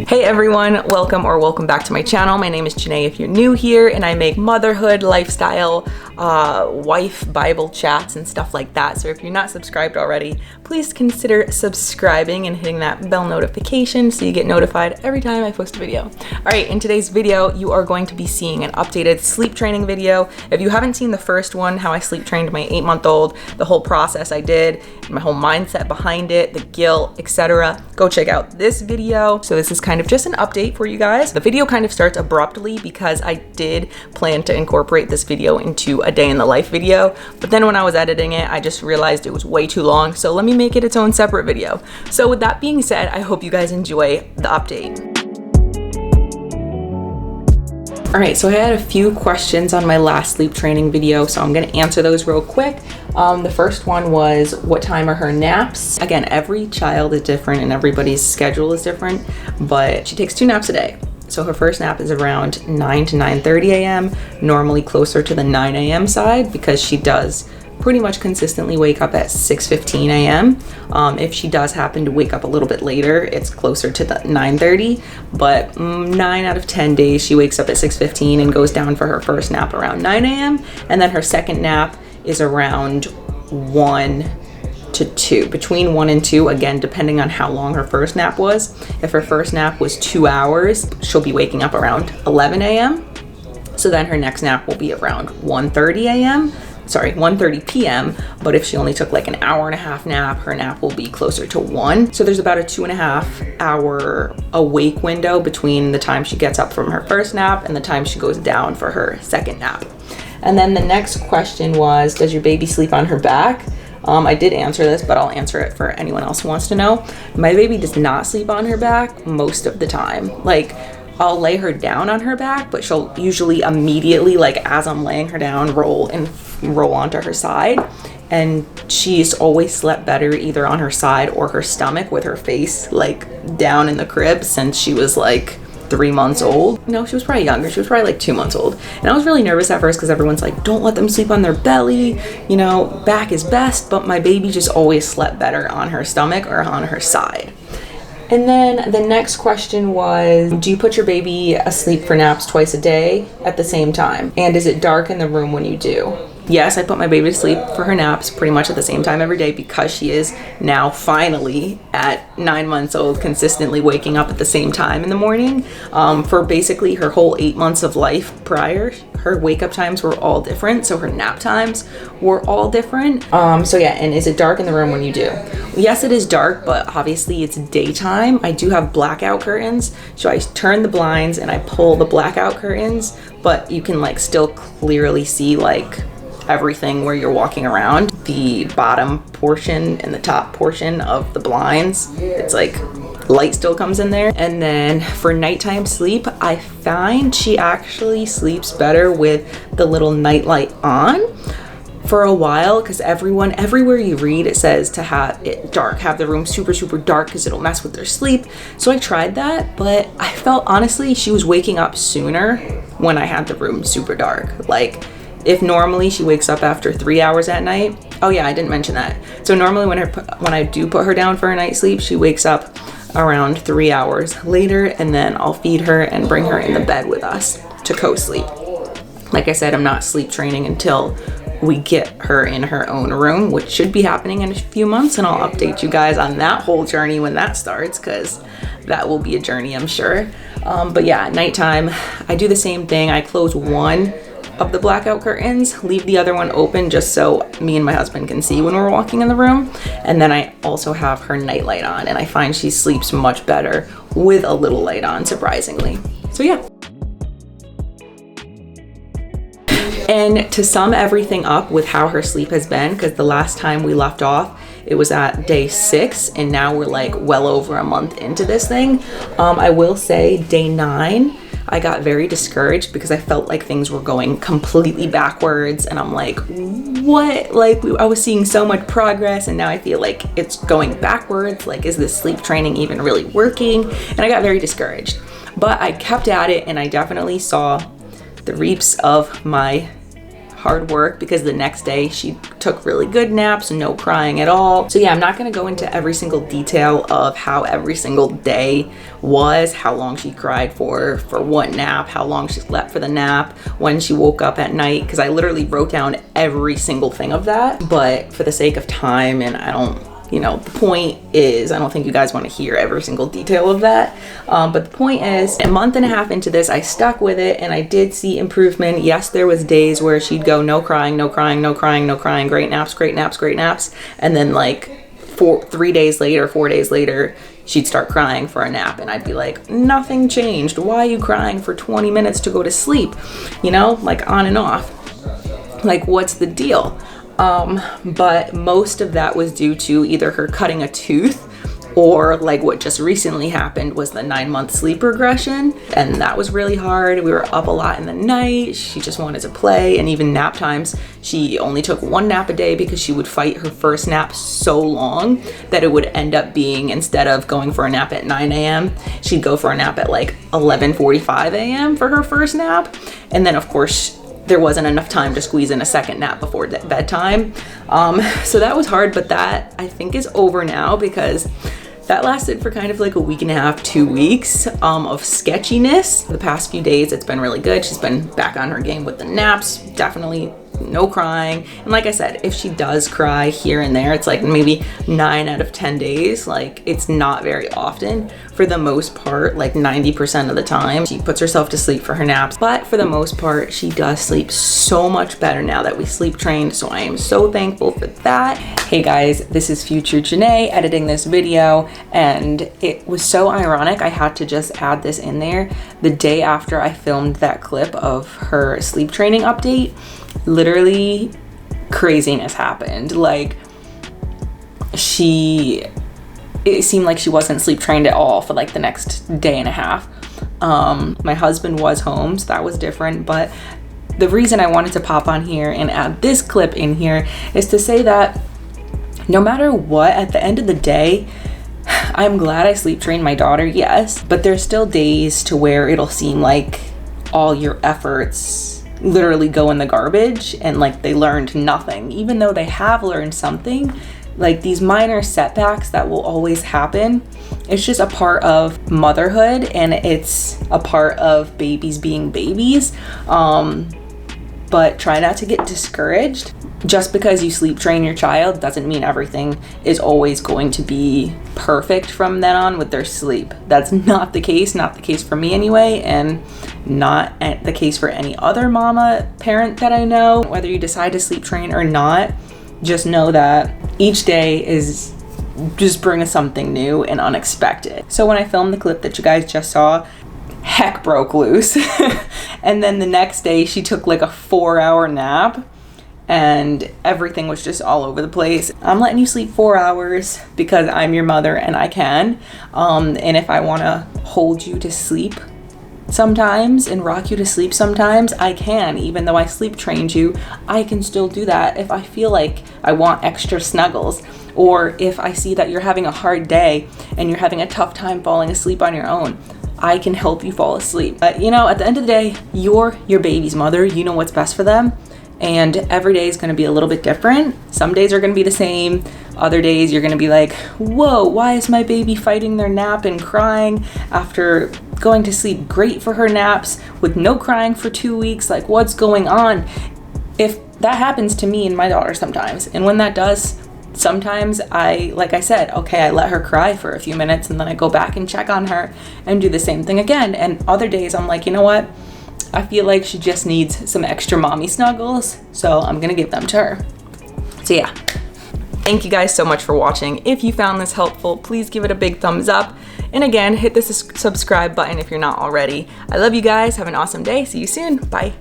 Hey everyone, welcome back to my channel. My name is Janae if you're new here, and I make motherhood, lifestyle, wife Bible chats and stuff like that. So if you're not subscribed already, please consider subscribing and hitting that bell notification so you get notified every time I post a video. All right, in today's video, you are going to be seeing an updated sleep training video. If you haven't seen the first one, how I sleep trained my 8-month-old, the whole process I did, my whole mindset behind it, the guilt, etc., go check out this video. So this is kind of just an update for you guys. The video kind of starts abruptly because I did plan to incorporate this video into a day in the life video, but then when I was editing it, I just realized it was way too long, so let me make it its own separate video. So with that being said, I hope you guys enjoy the update. All right, so I had a few questions on my last sleep training video, so I'm gonna answer those real quick. The first one was, what time are her naps? Again, every child is different and everybody's schedule is different, but she takes 2 naps a day. So her first nap is around 9 to 9:30 a.m., normally closer to the 9 a.m. side because she does pretty much consistently wake up at 6:15 a.m. If she does happen to wake up a little bit later, it's closer to the 9:30, but 9 out of 10 days she wakes up at 6:15 and goes down for her first nap around 9 a.m. And then her second nap is around 1 to 2, between 1 and 2, again, depending on how long her first nap was. If her first nap was 2 hours, she'll be waking up around 11 a.m. So then her next nap will be around 1:30 a.m. Sorry, 1:30 p.m. But if she only took like an hour and a half nap, her nap will be closer to 1. So there's about a 2.5 hour awake window between the time she gets up from her first nap and the time she goes down for her second nap. And then the next question was, does your baby sleep on her back? I did answer this, but I'll answer it for anyone else who wants to know. My baby does not sleep on her back most of the time. Like, I'll lay her down on her back, but she'll usually immediately, like as I'm laying her down, roll onto her side. And she's always slept better either on her side or her stomach with her face like down in the crib since she was like 3 months old. No, she was probably younger. She was probably like 2 months old. And I was really nervous at first because everyone's like, don't let them sleep on their belly. You know, back is best. But my baby just always slept better on her stomach or on her side. And then the next question was, do you put your baby asleep for naps twice a day at the same time? And is it dark in the room when you do? Yes, I put my baby to sleep for her naps pretty much at the same time every day because she is now finally at 9 months old, consistently waking up at the same time in the morning. For basically her whole 8 months of life prior, her wake up times were all different. So her nap times were all different. So yeah, and is it dark in the room when you do? Yes, it is dark, but obviously it's daytime. I do have blackout curtains. So I turn the blinds and I pull the blackout curtains, but you can like still clearly see like everything where you're walking around. The bottom portion and the top portion of the blinds, it's like light still comes in there. And then for nighttime sleep, I find she actually sleeps better with the little night light on for a while, because everywhere you read, it says to have it dark, have the room super dark because it'll mess with their sleep. So I tried that, but I felt honestly she was waking up sooner when I had the room super dark. Like, if normally she wakes up after 3 hours at night, oh yeah, I didn't mention that. So normally when I do put her down for a night's sleep, she wakes up around 3 hours later, and then I'll feed her and bring her in the bed with us to co-sleep. Like I said, I'm not sleep training until we get her in her own room, which should be happening in a few months, and I'll update you guys on that whole journey when that starts, because that will be a journey, I'm sure. But yeah, at nighttime, I do the same thing. I close one of the blackout curtains, leave the other one open just so me and my husband can see when we're walking in the room. And then I also have her night light on, and I find she sleeps much better with a little light on, surprisingly. So yeah. And to sum everything up with how her sleep has been, because the last time we left off, it was at day 6, and now we're like well over a month into this thing. I will say day 9, I got very discouraged because I felt like things were going completely backwards, and I'm like, what? Like, I was seeing so much progress, and now I feel like it's going backwards. Like, is this sleep training even really working? And I got very discouraged, but I kept at it, and I definitely saw the reaps of my hard work because the next day she took really good naps, no crying at all. So yeah, I'm not gonna go into every single detail of how every single day was, how long she cried for what nap, how long she slept for the nap, when she woke up at night, because I literally wrote down every single thing of that. But for the sake of time, and I don't, you know, the point is, I don't think you guys want to hear every single detail of that. But the point is, a month and a half into this, I stuck with it and I did see improvement. Yes, there was days where she'd go no crying, no crying, no crying, no crying, great naps, great naps, great naps. And then like 4 days later, she'd start crying for a nap and I'd be like, nothing changed. Why are you crying for 20 minutes to go to sleep? You know, like on and off. Like, what's the deal? But most of that was due to either her cutting a tooth, or like what just recently happened was the 9-month sleep regression, and that was really hard. We were up a lot in the night. She just wanted to play, and even nap times, she only took 1 nap a day because she would fight her first nap so long that it would end up being, instead of going for a nap at 9 a.m., she'd go for a nap at like 11:45 a.m. for her first nap. And then of course there wasn't enough time to squeeze in a second nap before bedtime. So that was hard, but that I think is over now, because that lasted for kind of like a week and a half, 2 weeks of sketchiness. The past few days, it's been really good. She's been back on her game with the naps, definitely no crying. And like I said, if she does cry here and there, it's like maybe 9 out of 10 days. Like, it's not very often. For the most part, like 90% of the time, she puts herself to sleep for her naps. But for the most part, she does sleep so much better now that we sleep trained. So I am so thankful for that. Hey guys, this is future Janae editing this video, and it was so ironic. I had to just add this in there. The day after I filmed that clip of her sleep training update, literally craziness happened. Like, it seemed like she wasn't sleep trained at all for like the next day and a half. My husband was home, so that was different. But the reason I wanted to pop on here and add this clip in here is to say that no matter what, at the end of the day, I'm glad I sleep trained my daughter, yes, but there's still days to where it'll seem like all your efforts literally go in the garbage and like they learned nothing, even though they have learned something. Like, these minor setbacks that will always happen, it's just a part of motherhood, and it's a part of babies being babies. But try not to get discouraged. Just because you sleep train your child doesn't mean everything is always going to be perfect from then on with their sleep. That's not the case for me anyway, and not the case for any other parent that I know. Whether you decide to sleep train or not, just know that each day is just bringing something new and unexpected. So when I filmed the clip that you guys just saw, heck broke loose. And then the next day she took like a 4-hour nap and everything was just all over the place. I'm letting you sleep 4 hours because I'm your mother and I can. And if I want to hold you to sleep sometimes and rock you to sleep sometimes, I can. Even though I sleep trained you, I can still do that if I feel like I want extra snuggles, or if I see that you're having a hard day and you're having a tough time falling asleep on your own. I can help you fall asleep. But you know, at the end of the day, you're your baby's mother. You know what's best for them. And every day is going to be a little bit different. Some days are going to be the same. Other days you're going to be like, whoa, why is my baby fighting their nap and crying after going to sleep great for her naps with no crying for 2 weeks? Like, what's going on? If that happens to me and my daughter sometimes, and when that does, sometimes like I said, okay, I let her cry for a few minutes and then I go back and check on her and do the same thing again. And other days I'm like, you know what? I feel like she just needs some extra mommy snuggles, so I'm gonna give them to her. So yeah, thank you guys so much for watching. If you found this helpful, please give it a big thumbs up. And again, hit the subscribe button if you're not already. I love you guys. Have an awesome day. See you soon. Bye.